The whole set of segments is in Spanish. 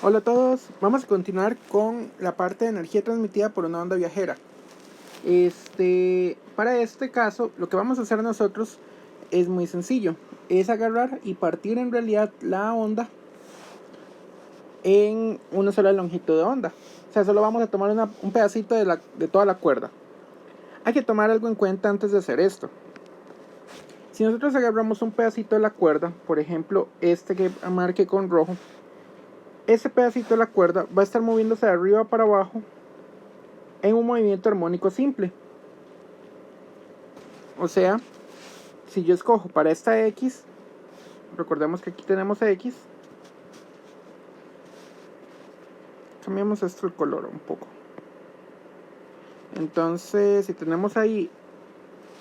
Hola a todos, vamos a continuar con la parte de energía transmitida por una onda viajera. Para este caso, lo que vamos a hacer nosotros es muy sencillo. Es agarrar y partir en realidad la onda en una sola longitud de onda. O sea, solo vamos a tomar un pedacito de toda la cuerda. Hay que tomar algo en cuenta antes de hacer esto. Si nosotros agarramos un pedacito de la cuerda, por ejemplo, este que marqué con rojo, ese pedacito de la cuerda va a estar moviéndose de arriba para abajo en un movimiento armónico simple. O sea, si yo escojo para esta X, recordemos que aquí tenemos X, cambiamos esto el color un poco. Entonces, si tenemos ahí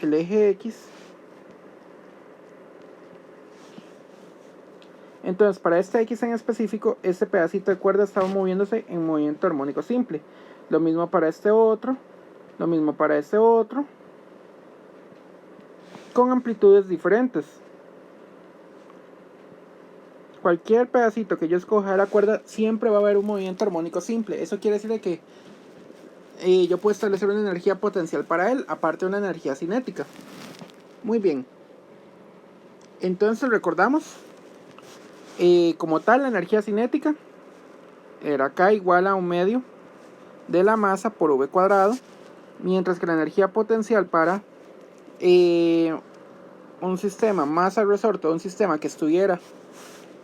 el eje X, entonces para esta X en específico, este pedacito de cuerda estaba moviéndose en movimiento armónico simple. Lo mismo para este otro, lo mismo para este otro, con amplitudes diferentes. Cualquier pedacito que yo escoja de la cuerda siempre va a haber un movimiento armónico simple. Eso quiere decir que yo puedo establecer una energía potencial para él, aparte de una energía cinética. Muy bien. Entonces recordamos, como tal, la energía cinética era K igual a 1/2 de la masa por V cuadrado, mientras que la energía potencial para un sistema masa-resorte, un sistema que estuviera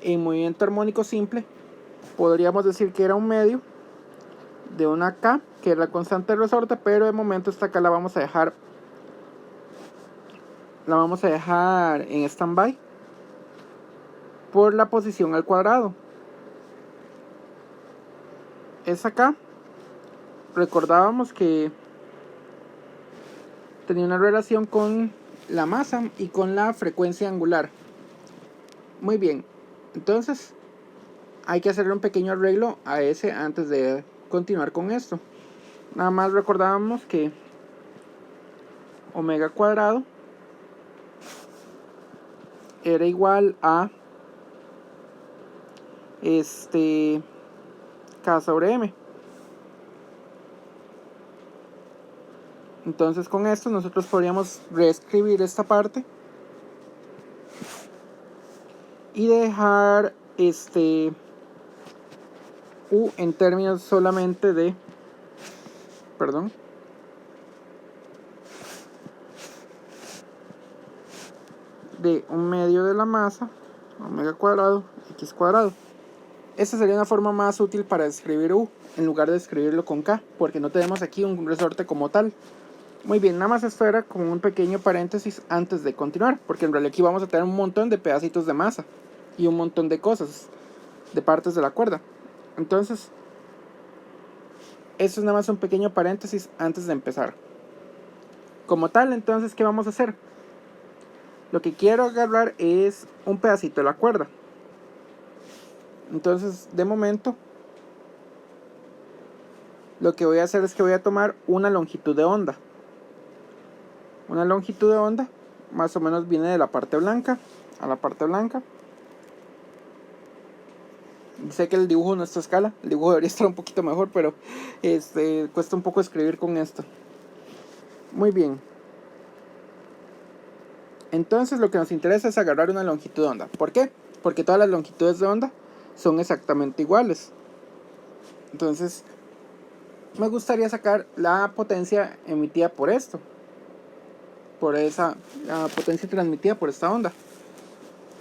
en movimiento armónico simple, podríamos decir que era 1/2 de una K, que es la constante de resorte, pero de momento esta K la vamos a dejar en stand-by por la posición al cuadrado. Esa K, recordábamos que tenía una relación con la masa y con la frecuencia angular. Muy bien, entonces hay que hacerle un pequeño arreglo a ese antes de continuar con esto. Nada más recordábamos que omega cuadrado era igual a K sobre M. Entonces con esto nosotros podríamos reescribir esta parte y dejar U en términos solamente de, de 1/2 de la masa, omega cuadrado, X cuadrado. Esta sería una forma más útil para escribir U en lugar de escribirlo con K, porque no tenemos aquí un resorte como tal. Muy bien, nada más esto era como un pequeño paréntesis antes de continuar, porque en realidad aquí vamos a tener un montón de pedacitos de masa y un montón de cosas, de partes de la cuerda. Entonces, eso es nada más un pequeño paréntesis antes de empezar. Como tal, entonces, ¿qué vamos a hacer? Lo que quiero agarrar es un pedacito de la cuerda. Entonces, de momento, lo que voy a hacer es que voy a tomar una longitud de onda. Una longitud de onda más o menos viene de la parte blanca a la parte blanca. Sé que el dibujo no está a escala, el dibujo debería estar un poquito mejor, pero cuesta un poco escribir con esto. Muy bien. Entonces lo que nos interesa es agarrar una longitud de onda. ¿Por qué? Porque todas las longitudes de onda son exactamente iguales. Entonces me gustaría sacar la potencia emitida por esto, la potencia transmitida por esta onda.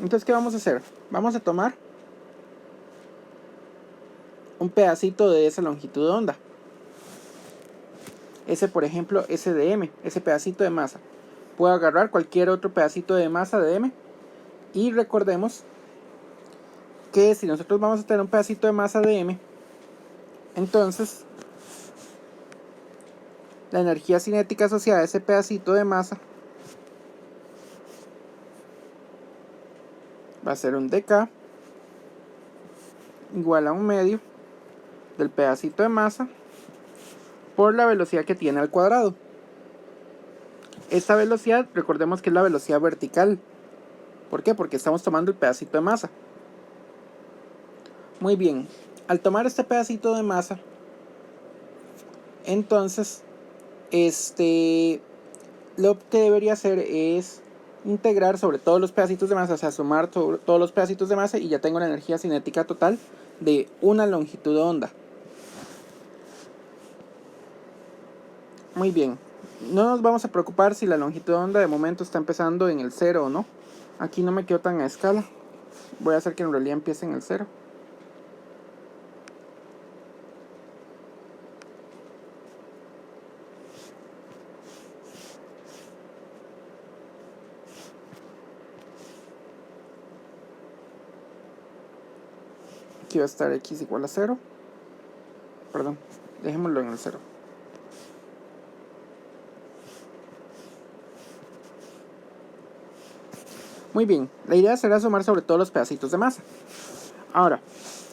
Entonces, ¿qué vamos a hacer? Vamos a tomar un pedacito de esa longitud de onda. Ese, por ejemplo, ese de M, ese pedacito de masa. Puedo agarrar cualquier otro pedacito de masa de M. Y recordemos que si nosotros vamos a tener un pedacito de masa de M, entonces la energía cinética asociada a ese pedacito de masa va a ser un dk igual a 1/2 del pedacito de masa por la velocidad que tiene al cuadrado. Esta velocidad, recordemos que es la velocidad vertical. ¿Por qué? Porque estamos tomando el pedacito de masa. Muy bien, Al tomar este pedacito de masa, entonces lo que debería hacer es integrar sobre todos los pedacitos de masa, o sea, sumar todos los pedacitos de masa, y ya tengo la energía cinética total de una longitud de onda. Muy bien, no nos vamos a preocupar si la longitud de onda de momento está empezando en el 0 o no. Aquí no me quedo tan a escala, voy a hacer que en realidad empiece en el 0. Aquí va a estar x igual a 0. Perdón, dejémoslo en el 0. Muy bien, la idea será sumar sobre todos los pedacitos de masa. Ahora,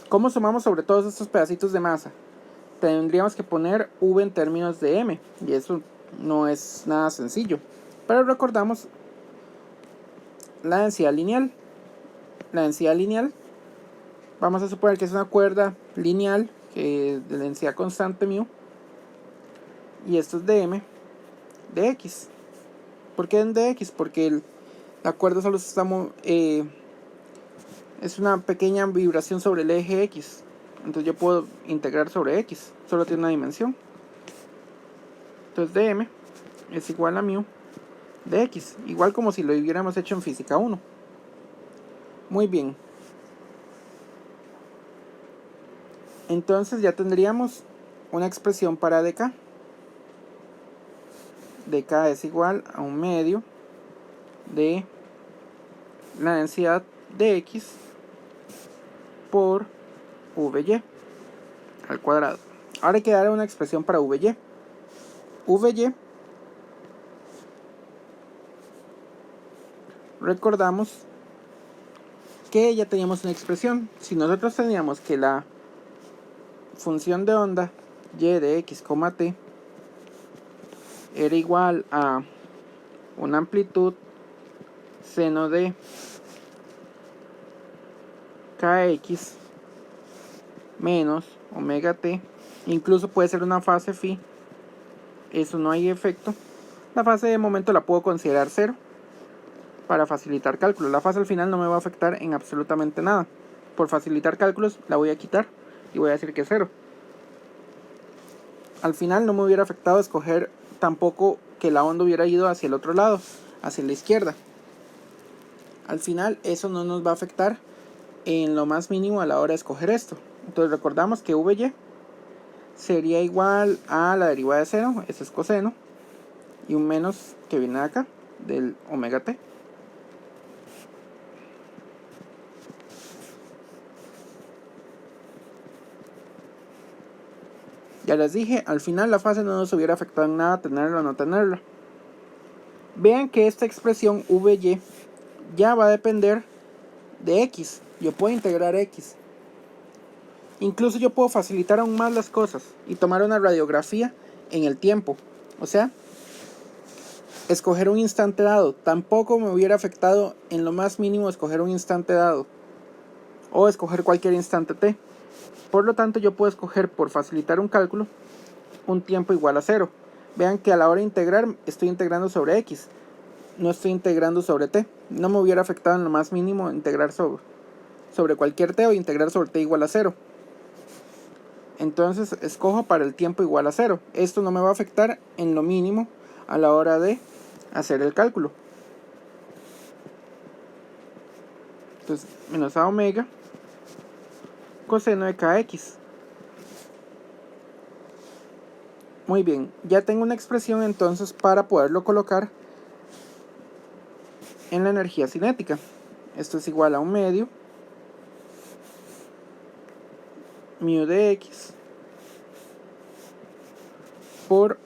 ¿cómo sumamos sobre todos estos pedacitos de masa? Tendríamos que poner v en términos de m, y eso no es nada sencillo. Pero recordamos la densidad lineal. La densidad lineal, vamos a suponer que es una cuerda lineal de densidad constante μ, y esto es de m de x. ¿Por qué de x? Porque la cuerda solo está es una pequeña vibración sobre el eje x, entonces yo puedo integrar sobre x, solo tiene una dimensión. Entonces dm es igual a μ de x, igual como si lo hubiéramos hecho en física 1. Muy bien, entonces ya tendríamos una expresión para dk. dk es igual a un medio de la densidad de x por vy al cuadrado. Ahora hay que dar una expresión para vy. Vy, recordamos que ya teníamos una expresión. Si nosotros teníamos que la función de onda y de x, t era igual a una amplitud seno de kx menos omega t, incluso puede ser una fase phi, eso no hay efecto. La fase de momento la puedo considerar 0 para facilitar cálculos. La fase al final no me va a afectar en absolutamente nada. Por facilitar cálculos la voy a quitar y voy a decir que es 0. Al final no me hubiera afectado escoger tampoco que la onda hubiera ido hacia el otro lado, hacia la izquierda. Al final eso no nos va a afectar en lo más mínimo a la hora de escoger esto. Entonces recordamos que vy sería igual a la derivada de 0, eso es coseno, y un menos que viene de acá, del omega t. Ya les dije, al final la fase no nos hubiera afectado en nada tenerla o no tenerla. Vean que esta expresión vy ya va a depender de x. Yo puedo integrar x. Incluso yo puedo facilitar aún más las cosas y tomar una radiografía en el tiempo. O sea, escoger un instante dado. Tampoco me hubiera afectado en lo más mínimo escoger un instante dado. O escoger cualquier instante t. Por lo tanto, yo puedo escoger, por facilitar un cálculo, un tiempo igual a 0. Vean que a la hora de integrar, estoy integrando sobre x. No estoy integrando sobre t. No me hubiera afectado en lo más mínimo integrar sobre cualquier t o integrar sobre t igual a 0. Entonces escojo para el tiempo igual a 0. Esto no me va a afectar en lo mínimo a la hora de hacer el cálculo. Entonces, menos a omega coseno de kx. Muy bien, ya tengo una expresión entonces para poderlo colocar en la energía cinética. Esto es igual a un medio μ de x por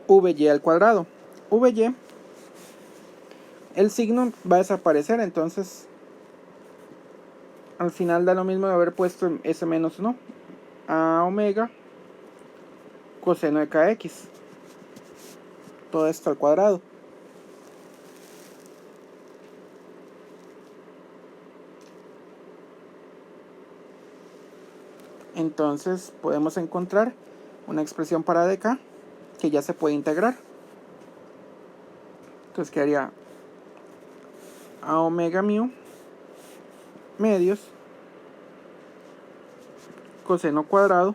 vy al cuadrado. Vy, el signo va a desaparecer, entonces al final da lo mismo de haber puesto s menos no a omega coseno de kx, todo esto al cuadrado. Entonces podemos encontrar una expresión para dk que ya se puede integrar. Entonces quedaría a omega mu medios coseno cuadrado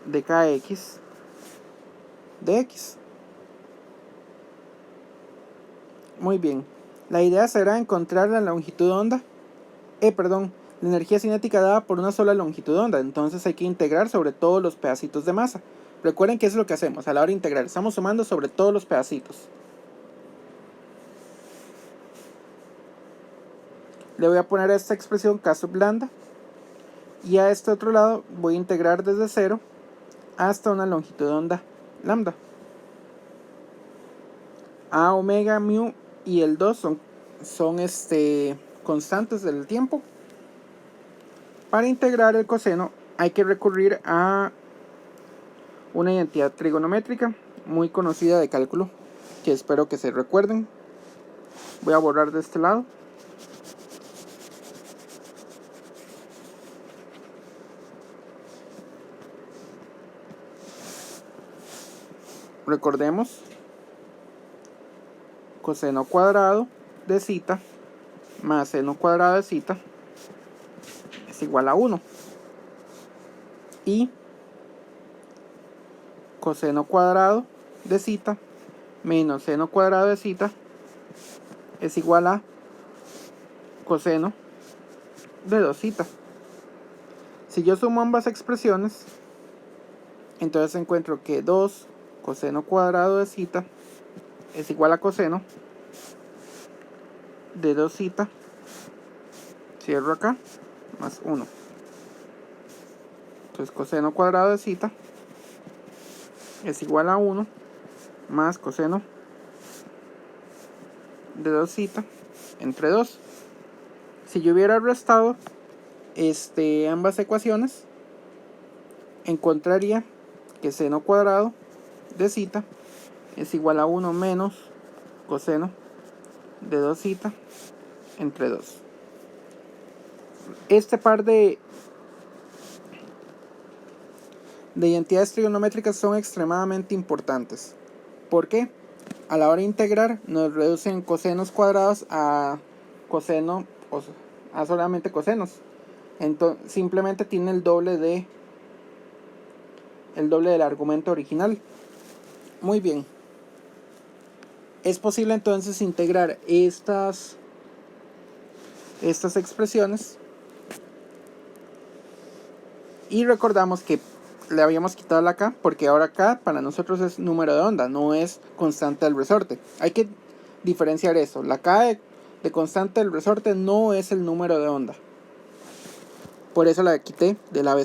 de kx de x. Muy bien. La idea será encontrar la longitud de onda, la energía cinética dada por una sola longitud de onda. Entonces hay que integrar sobre todos los pedacitos de masa. Recuerden que eso es lo que hacemos a la hora de integrar. Estamos sumando sobre todos los pedacitos. Le voy a poner a esta expresión k sub lambda. Y a este otro lado voy a integrar desde 0 hasta una longitud de onda lambda. A omega mu y el 2 son constantes del tiempo. Para integrar el coseno hay que recurrir a una identidad trigonométrica muy conocida de cálculo, que espero que se recuerden. Voy a borrar de este lado. Recordemos, coseno cuadrado de zeta más seno cuadrado de zeta es igual a 1. Y coseno cuadrado de zeta menos seno cuadrado de zeta es igual a coseno de 2 zeta. Si yo sumo ambas expresiones, entonces encuentro que 2 coseno cuadrado de zeta es igual a coseno de 2 zeta, cierro acá, más 1. Entonces coseno cuadrado de zeta es igual a 1 más coseno de 2 zeta entre 2. Si yo hubiera restado ambas ecuaciones, encontraría que seno cuadrado de zeta es igual a 1 menos coseno de 2 zeta entre 2. Este par de identidades trigonométricas son extremadamente importantes. ¿Por qué? A la hora de integrar nos reducen cosenos cuadrados a coseno, a solamente cosenos. Entonces simplemente tiene el doble del argumento original. Muy bien. Es posible entonces integrar estas expresiones. Y recordamos que le habíamos quitado la k porque ahora k para nosotros es número de onda, no es constante del resorte. Hay que diferenciar eso. La k de constante del resorte no es el número de onda. Por eso la quité de la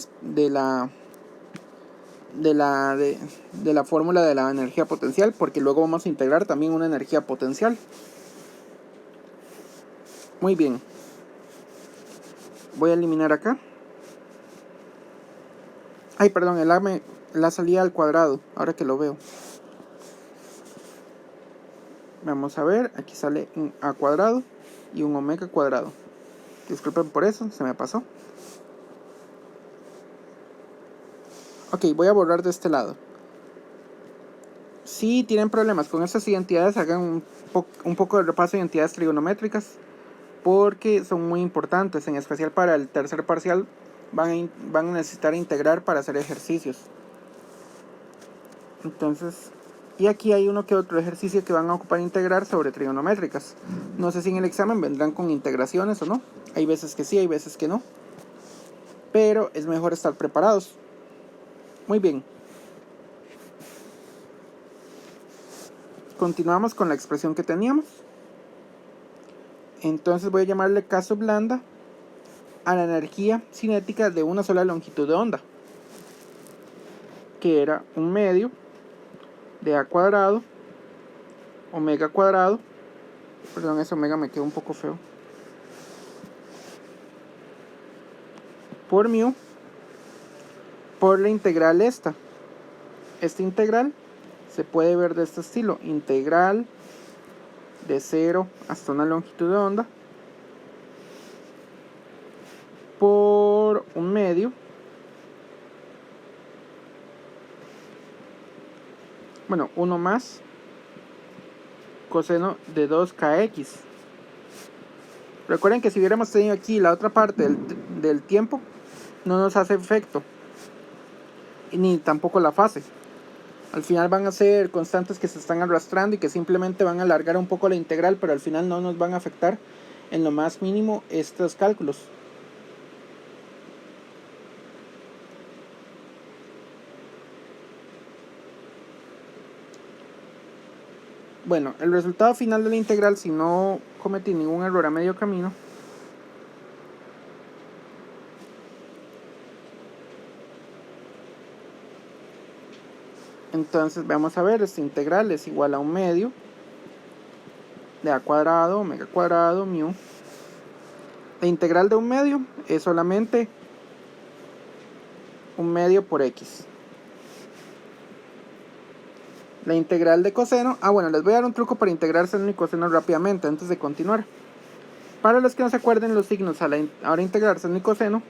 fórmula de la energía potencial, porque luego vamos a integrar también una energía potencial. Muy bien. Voy a eliminar acá. Ay, perdón, el A la salida al cuadrado, ahora que lo veo. Vamos a ver, aquí sale un A cuadrado y un omega cuadrado. Disculpen por eso, se me pasó. Ok, voy a borrar de este lado. Si tienen problemas con estas identidades, hagan un poco de repaso de identidades trigonométricas, porque son muy importantes, en especial para el tercer parcial. Van a necesitar integrar para hacer ejercicios. Entonces, y aquí hay uno que otro ejercicio que van a ocupar integrar sobre trigonométricas. No sé si en el examen vendrán con integraciones o no. Hay veces que sí, hay veces que no. Pero es mejor estar preparados. Muy bien. Continuamos con la expresión que teníamos. Entonces voy a llamarle k sub lambda a la energía cinética de una sola longitud de onda, que era un medio de a cuadrado omega cuadrado, perdón, ese omega me quedó un poco feo, por mu por la integral esta. Esta integral se puede ver de este estilo: integral de 0 hasta una longitud de onda por un medio bueno, 1 más coseno de 2kx. Recuerden que si hubiéramos tenido aquí la otra parte del tiempo, no nos hace efecto, ni tampoco la fase. Al final van a ser constantes que se están arrastrando y que simplemente van a alargar un poco la integral, pero al final no nos van a afectar en lo más mínimo estos cálculos. Bueno, el resultado final de la integral, si no cometí ningún error a medio camino, entonces vamos a ver, esta integral es igual a 1 medio de a cuadrado omega cuadrado mu. La integral de 1 medio es solamente 1 medio por x. La integral de coseno, bueno, les voy a dar un truco para integrar seno y coseno rápidamente antes de continuar. Para los que no se acuerden los signos a la hora de integrar seno y coseno,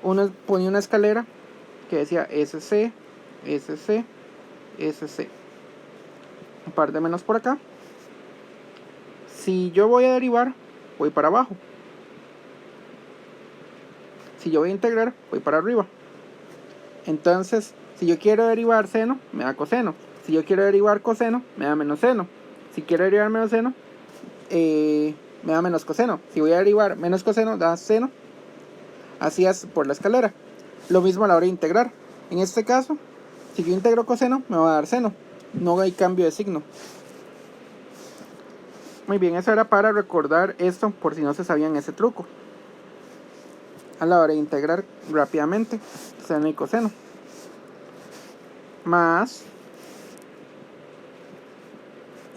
uno ponía una escalera que decía SC, SC, SC. Un par de menos por acá. Si yo voy a derivar, voy para abajo. Si yo voy a integrar, voy para arriba. Entonces, si yo quiero derivar seno, me da coseno. Si yo quiero derivar coseno, me da menos seno. Si quiero derivar menos seno, me da menos coseno. Si voy a derivar menos coseno, da seno. Así es por la escalera. Lo mismo a la hora de integrar. En este caso, si yo integro coseno, me va a dar seno. No hay cambio de signo. Muy bien, eso era para recordar esto por si no se sabían ese truco. A la hora de integrar rápidamente seno y coseno. Más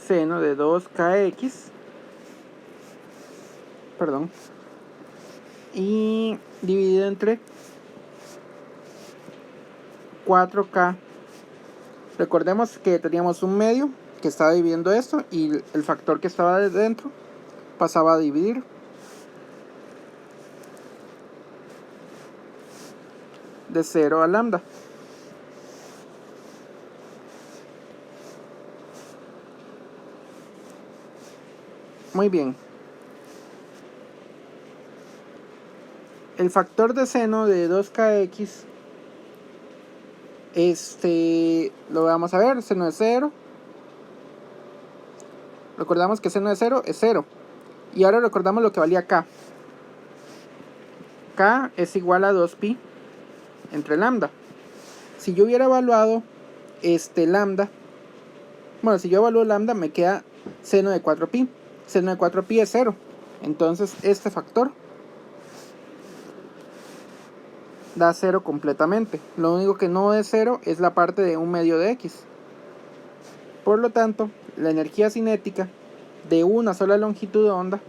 seno de 2kx. Perdón. Y dividido entre 4k. Recordemos que teníamos un medio que estaba dividiendo esto y el factor que estaba dentro pasaba a dividir. De 0 a lambda. Muy bien. El factor de seno de 2kx, lo vamos a ver, seno de 0. Recordamos que seno de 0 es 0. Y ahora recordamos lo que valía k. K es igual a 2pi entre lambda. Si yo hubiera evaluado lambda, bueno, si yo evalúo lambda me queda seno de 4pi. Seno de 4pi es 0. Entonces este factor da 0 completamente. Lo único que no es 0 es la parte de 1 medio de x. Por lo tanto, la energía cinética de una sola longitud de onda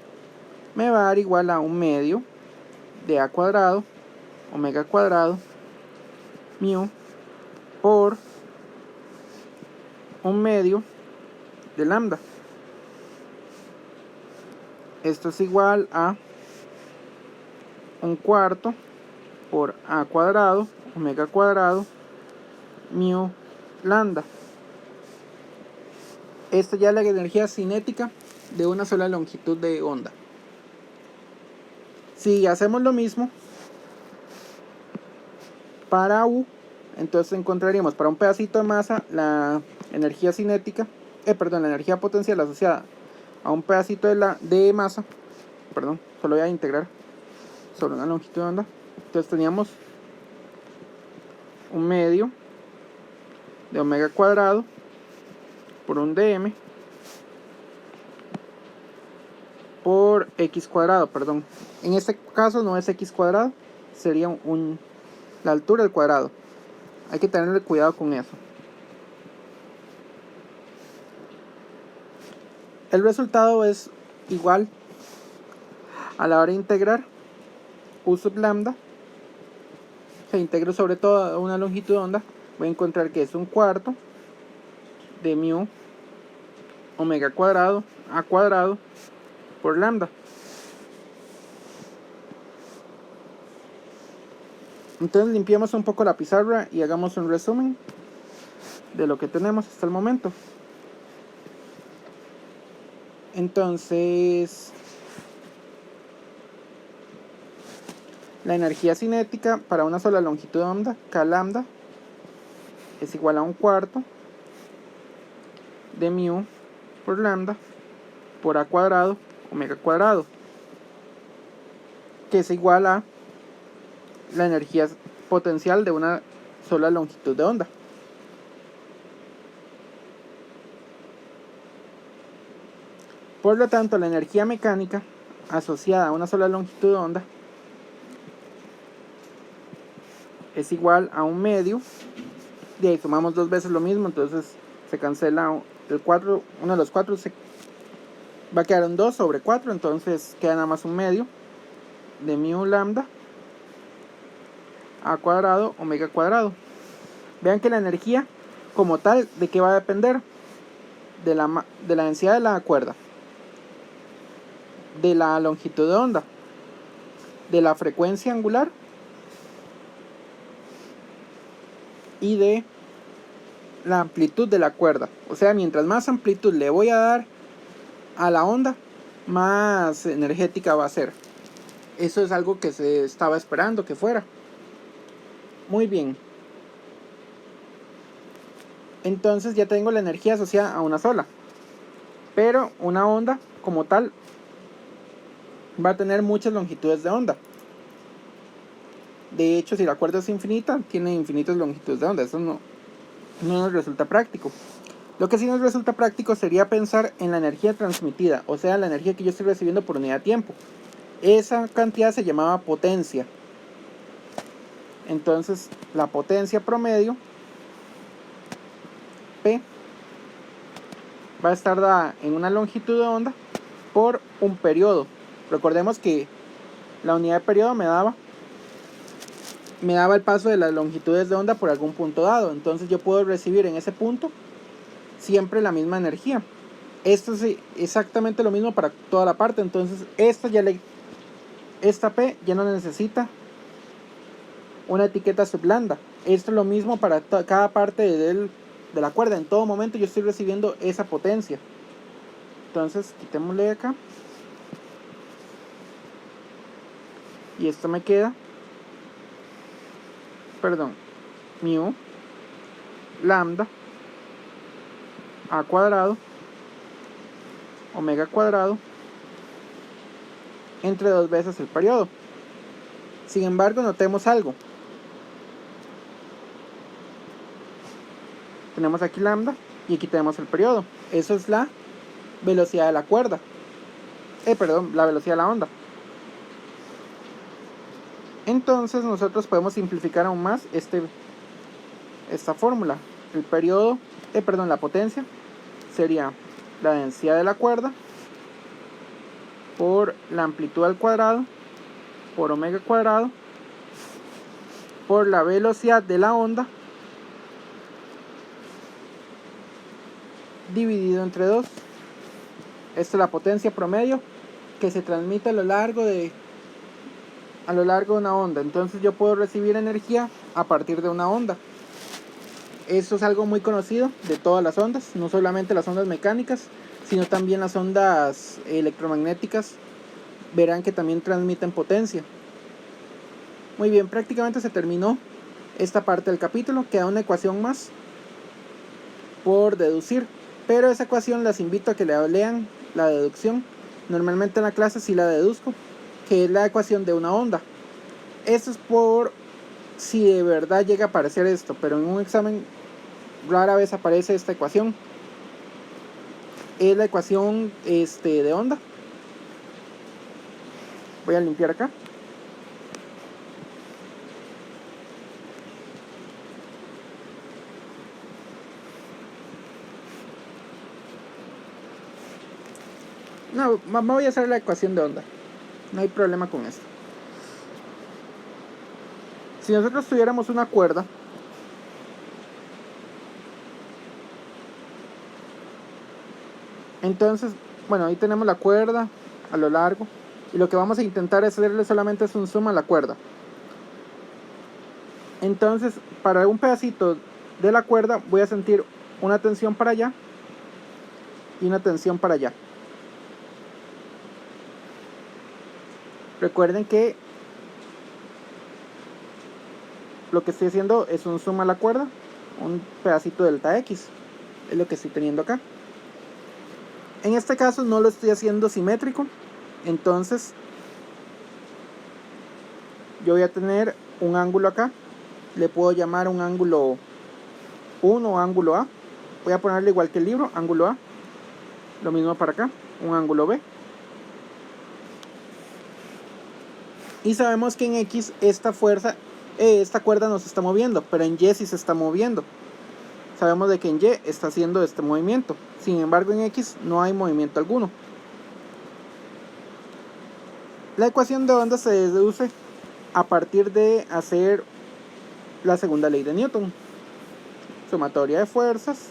me va a dar igual a 1 medio de a cuadrado omega cuadrado mu por 1 medio de lambda. Esto es igual a 1/4 por a cuadrado omega cuadrado mu lambda. Esta ya es la energía cinética de una sola longitud de onda. Si hacemos lo mismo para U, entonces encontraríamos para un pedacito de masa la energía cinética, la energía potencial asociada a un pedacito de masa, solo voy a integrar sobre una longitud de onda. Entonces teníamos 1 medio de omega cuadrado por un dm por x cuadrado, en este caso no es x cuadrado, sería la altura del cuadrado. Hay que tenerle cuidado con eso. El resultado es igual a la hora de integrar u sub lambda. Se integro sobre toda una longitud de onda, voy a encontrar que es 1/4 de mu omega cuadrado a cuadrado por lambda. Entonces limpiamos un poco la pizarra y hagamos un resumen. de lo que tenemos hasta el momento. Entonces, la energía cinética para una sola longitud de onda, K lambda, es igual a 1/4 de mu por lambda por a cuadrado omega cuadrado, que es igual a la energía potencial de una sola longitud de onda. Por lo tanto, la energía mecánica asociada a una sola longitud de onda es igual a 1/2. De ahí sumamos 2 veces lo mismo, entonces se cancela el 4, uno de los 4 se va a quedar un 2 sobre 4, entonces queda nada más 1/2 de mu lambda a cuadrado omega cuadrado. Vean que la energía como tal, ¿de qué va a depender? De la densidad de la cuerda, de la longitud de onda, de la frecuencia angular y de la amplitud de la cuerda. O sea, mientras más amplitud le voy a dar a la onda, más energética va a ser. Eso es algo que se estaba esperando que fuera. Muy bien. Entonces ya tengo la energía asociada a una sola. Pero una onda como tal va a tener muchas longitudes de onda. De hecho, si la cuerda es infinita, tiene infinitas longitudes de onda. Eso no nos resulta práctico. Lo que sí nos resulta práctico sería pensar en la energía transmitida, o sea, la energía que yo estoy recibiendo por unidad de tiempo. Esa cantidad se llamaba potencia. Entonces, la potencia promedio, P, va a estar dada en una longitud de onda por un periodo. Recordemos que la unidad de periodo me daba el paso de las longitudes de onda por algún punto dado. Entonces yo puedo recibir en ese punto siempre la misma energía. Esto es exactamente lo mismo para toda la parte. Entonces esta P ya no necesita una etiqueta sublambda. Esto es lo mismo para cada parte de la cuerda. En todo momento yo estoy recibiendo esa potencia. Entonces quitémosle acá. Y esto me queda, mu lambda a cuadrado omega cuadrado entre 2 veces el periodo. Sin embargo, notemos algo. Tenemos aquí lambda y aquí tenemos el periodo. Eso es la velocidad de la cuerda. La velocidad de la onda. Entonces nosotros podemos simplificar aún más esta fórmula. El periodo, la potencia sería la densidad de la cuerda por la amplitud al cuadrado por omega cuadrado por la velocidad de la onda dividido entre 2. Esta es la potencia promedio que se transmite a lo largo de una onda. Entonces yo puedo recibir energía a partir de una onda. Esto es algo muy conocido de todas las ondas, no solamente las ondas mecánicas, sino también las ondas electromagnéticas. Verán que también transmiten potencia. Muy bien, prácticamente se terminó esta parte del capítulo. Queda una ecuación más por deducir, pero esa ecuación las invito a que le lean la deducción. Normalmente en la clase sí la deduzco, que es la ecuación de una onda. Esto es por si de verdad llega a aparecer esto, pero en un examen rara vez aparece esta ecuación. Es la ecuación de onda. Voy a limpiar acá. No, voy a hacer la ecuación de onda. No hay problema con esto. Si nosotros tuviéramos una cuerda, entonces, bueno, ahí tenemos la cuerda a lo largo. Y lo que vamos a intentar hacerle solamente es un zoom a la cuerda. Entonces, para un pedacito de la cuerda voy a sentir una tensión para allá y una tensión para allá. Recuerden que lo que estoy haciendo es un zoom a la cuerda, un pedacito de delta X, es lo que estoy teniendo acá. En este caso no lo estoy haciendo simétrico, entonces yo voy a tener un ángulo acá, le puedo llamar un ángulo 1 o ángulo A, voy a ponerle igual que el libro, ángulo A, lo mismo para acá, un ángulo B. Y sabemos que en X esta cuerda no se está moviendo, pero en Y sí se está moviendo. Sabemos de que en Y está haciendo este movimiento. Sin embargo, en X no hay movimiento alguno. La ecuación de onda se deduce a partir de hacer la segunda ley de Newton. Sumatoria de fuerzas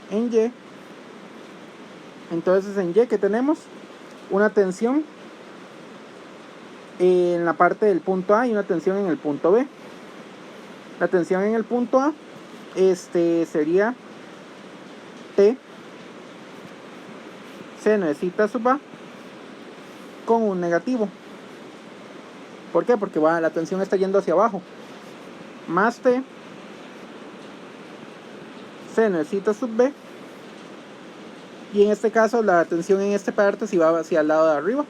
en Y. Entonces en Y, ¿qué tenemos? Una tensión en la parte del punto A y una tensión en el punto B. La tensión en el punto A sería T seno de zeta sub A con un negativo. ¿Por qué? Porque la tensión está yendo hacia abajo. Más T seno de zeta sub B. Y en este caso la tensión en esta parte si va hacia el lado de arriba.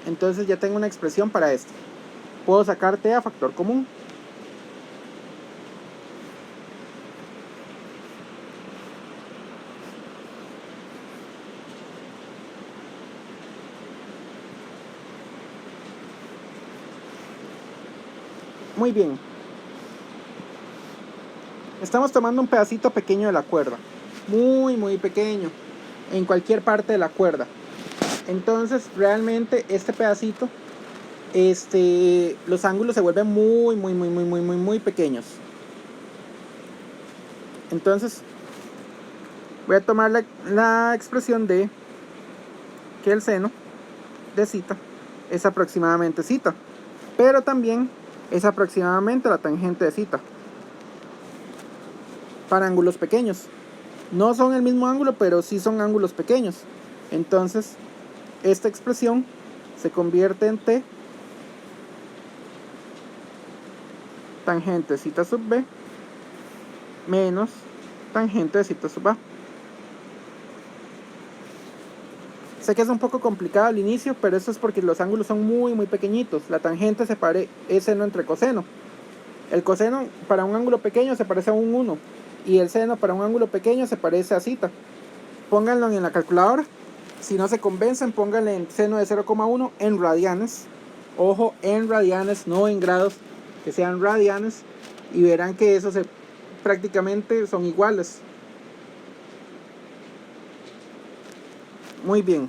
Entonces ya tengo una expresión para esto. Puedo sacar T a factor común. Muy bien. Estamos tomando un pedacito pequeño de la cuerda. Muy pequeño. En cualquier parte de la cuerda. Entonces realmente este pedacito, los ángulos se vuelven muy pequeños. Entonces voy a tomar la expresión de que el seno de zeta es aproximadamente zeta, pero también es aproximadamente la tangente de zeta para ángulos pequeños. No son el mismo ángulo, pero sí son ángulos pequeños. Entonces esta expresión se convierte en T tangente de zeta sub B menos tangente de zeta sub A. Sé que es un poco complicado al inicio, pero eso es porque los ángulos son muy pequeñitos. La tangente es seno entre coseno. El coseno para un ángulo pequeño se parece a un 1 y el seno para un ángulo pequeño se parece a zeta. Pónganlo en la calculadora. Si no se convencen, pónganle en seno de 0,1 en radianes. Ojo, en radianes, no en grados, que sean radianes, y verán que esos prácticamente son iguales. Muy bien.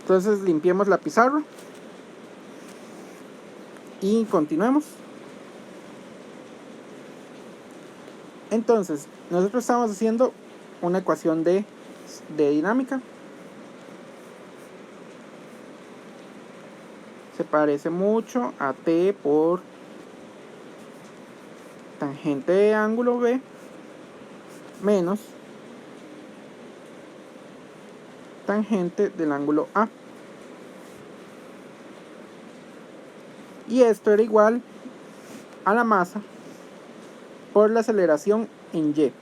Entonces limpiemos la pizarra y continuemos. Entonces, nosotros estamos haciendo una ecuación de dinámica. Se parece mucho a T por tangente de ángulo B menos tangente del ángulo A. Y esto era igual a la masa por la aceleración en Y.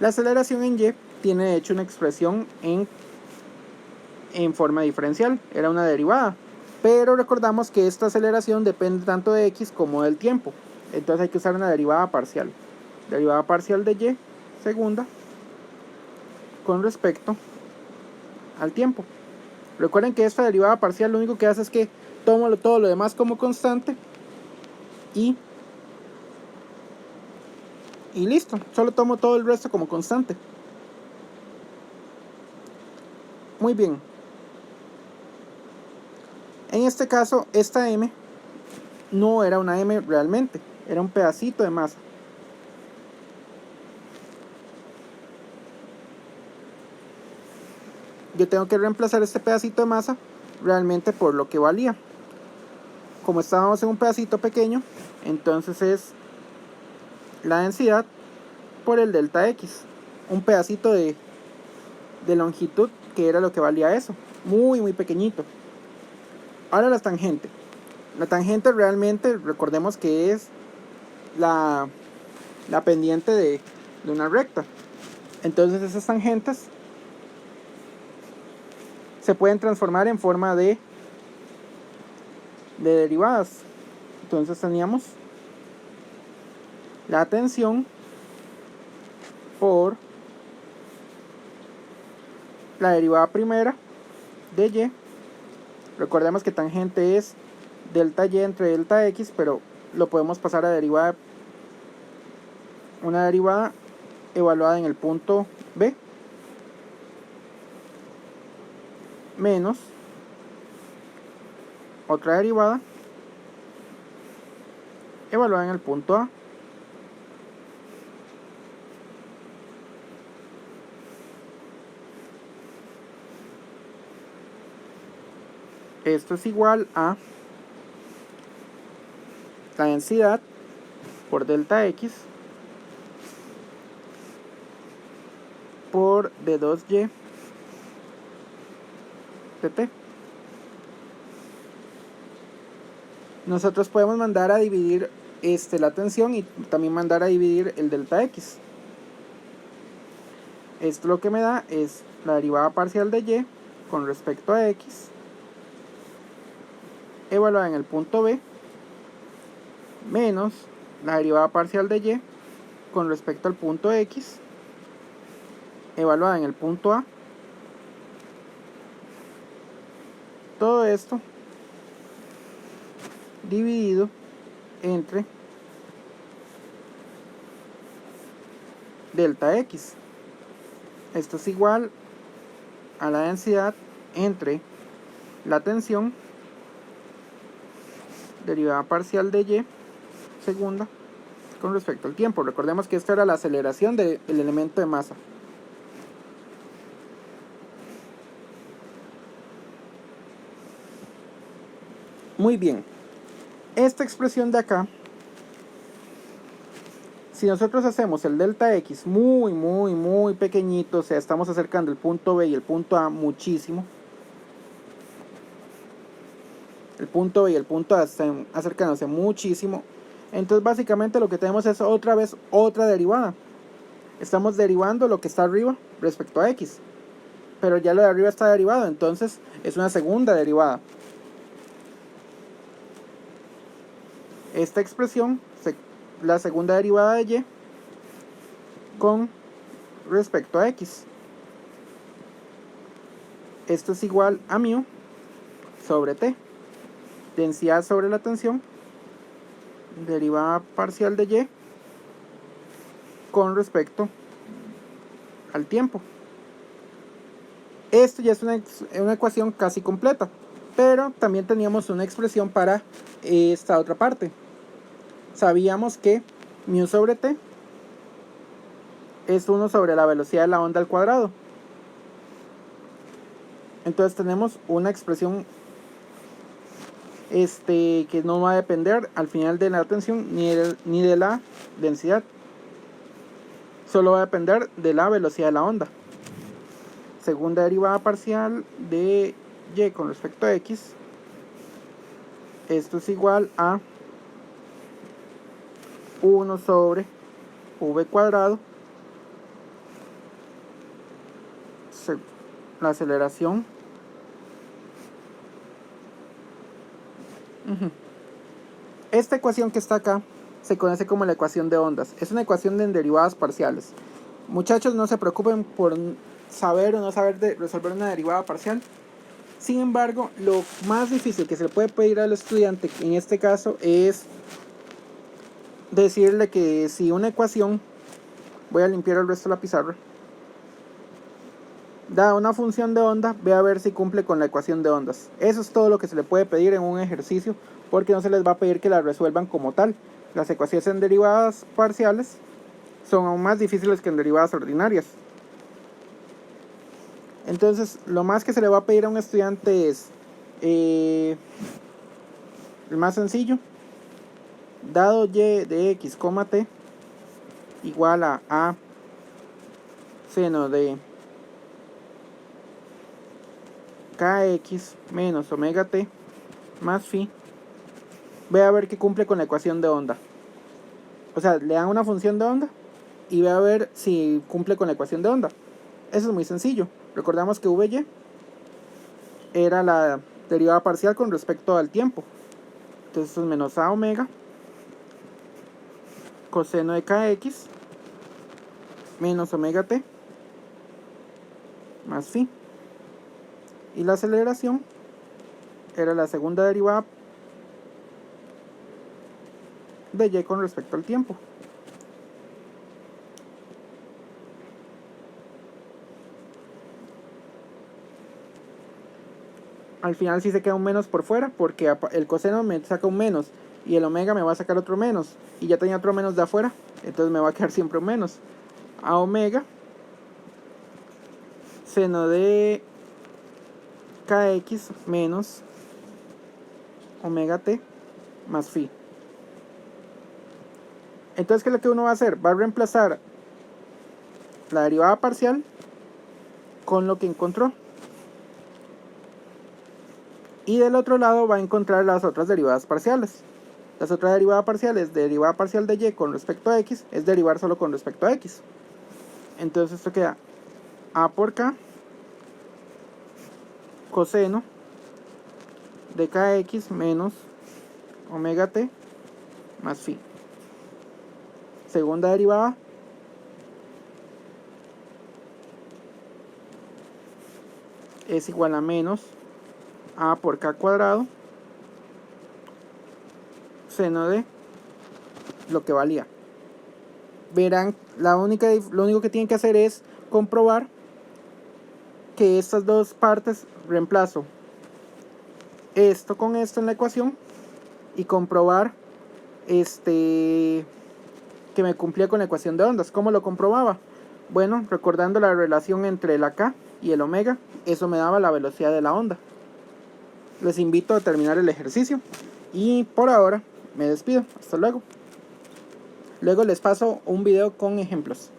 La aceleración en Y tiene de hecho una expresión en forma diferencial, era una derivada. Pero recordamos que esta aceleración depende tanto de X como del tiempo. Entonces hay que usar una derivada parcial. Derivada parcial de Y, segunda, con respecto al tiempo. Recuerden que esta derivada parcial lo único que hace es que tomo todo lo demás como constante y listo. Solo tomo todo el resto como constante. Muy bien. En este caso, esta M no era una M realmente, era un pedacito de masa. Yo tengo que reemplazar este pedacito de masa realmente por lo que valía. Como estábamos en un pedacito pequeño, entonces es la densidad por el delta x, un pedacito de longitud que era lo que valía eso, muy pequeñito. Ahora la tangente. La tangente realmente, recordemos que es la pendiente de una recta. Entonces esas tangentes se pueden transformar en forma de derivadas. Entonces teníamos la tensión por la derivada primera de y. Recordemos que tangente es delta y entre delta x, pero lo podemos pasar a derivada, una derivada evaluada en el punto B, menos otra derivada evaluada en el punto A. Esto es igual a la densidad por delta x por d2y dt. Nosotros podemos mandar a dividir la tensión y también mandar a dividir el delta x. Esto lo que me da es la derivada parcial de y con respecto a x evaluada en el punto B menos la derivada parcial de y con respecto al punto x evaluada en el punto A. Todo esto dividido entre delta x. Esto es igual a la densidad entre la tensión derivada parcial de y segunda con respecto al tiempo. Recordemos que esta era la aceleración del elemento de masa. Muy bien, esta expresión de acá, si nosotros hacemos el delta x muy pequeñito, o sea, estamos acercando el punto B y el punto A muchísimo, el punto B y el punto A están acercándose muchísimo, entonces básicamente lo que tenemos es otra vez otra derivada. Estamos derivando lo que está arriba respecto a x, pero ya lo de arriba está derivado, entonces es una segunda derivada. Esta expresión, la segunda derivada de y con respecto a x. Esto es igual a μ sobre t. Densidad sobre la tensión, derivada parcial de y con respecto al tiempo. Esto ya es una ecuación casi completa, pero también teníamos una expresión para esta otra parte. Sabíamos que μ sobre t es 1 sobre la velocidad de la onda al cuadrado. Entonces tenemos una expresión que no va a depender al final de la tensión ni de la densidad. Solo va a depender de la velocidad de la onda. Segunda derivada parcial de y con respecto a x. Esto es igual a 1 sobre v cuadrado, la aceleración, esta ecuación que está acá se conoce como la ecuación de ondas. Es una ecuación de derivadas parciales. Muchachos, no se preocupen por saber o no saber resolver una derivada parcial. Sin embargo, lo más difícil que se le puede pedir al estudiante en este caso es decirle que si una ecuación, voy a limpiar el resto de la pizarra, da una función de onda, ve a ver si cumple con la ecuación de ondas. Eso es todo lo que se le puede pedir en un ejercicio, porque no se les va a pedir que la resuelvan como tal. Las ecuaciones en derivadas parciales son aún más difíciles que en derivadas ordinarias. Entonces, lo más que se le va a pedir a un estudiante es El más sencillo, dado y de x, t igual a seno de kx menos omega t más phi, ve a ver que cumple con la ecuación de onda. O sea, le dan una función de onda y ve a ver si cumple con la ecuación de onda. Eso es muy sencillo. Recordamos que Vy era la derivada parcial con respecto al tiempo. Entonces esto es menos a omega coseno de kx menos omega t más phi. Y la aceleración era la segunda derivada de y con respecto al tiempo. Al final sí se queda un menos por fuera, porque el coseno me saca un menos y el omega me va a sacar otro menos, y ya tenía otro menos de afuera, entonces me va a quedar siempre un menos. A omega seno de kx menos omega t más phi. Entonces, ¿qué es lo que uno va a hacer? Va a reemplazar la derivada parcial con lo que encontró. Y del otro lado va a encontrar las otras derivadas parciales. Las otras derivadas parciales, derivada parcial de y con respecto a x, es derivar solo con respecto a x. Entonces esto queda a por k coseno de kx menos omega t más phi. Segunda derivada es igual a menos a por k cuadrado seno de lo que valía. Verán, lo único que tienen que hacer es comprobar que estas dos partes, reemplazo esto con esto en la ecuación y comprobar que me cumplía con la ecuación de ondas. ¿Cómo lo comprobaba? Bueno, recordando la relación entre la k y el omega, eso me daba la velocidad de la onda. Les invito a terminar el ejercicio y por ahora me despido. Hasta luego. Luego les paso un video con ejemplos.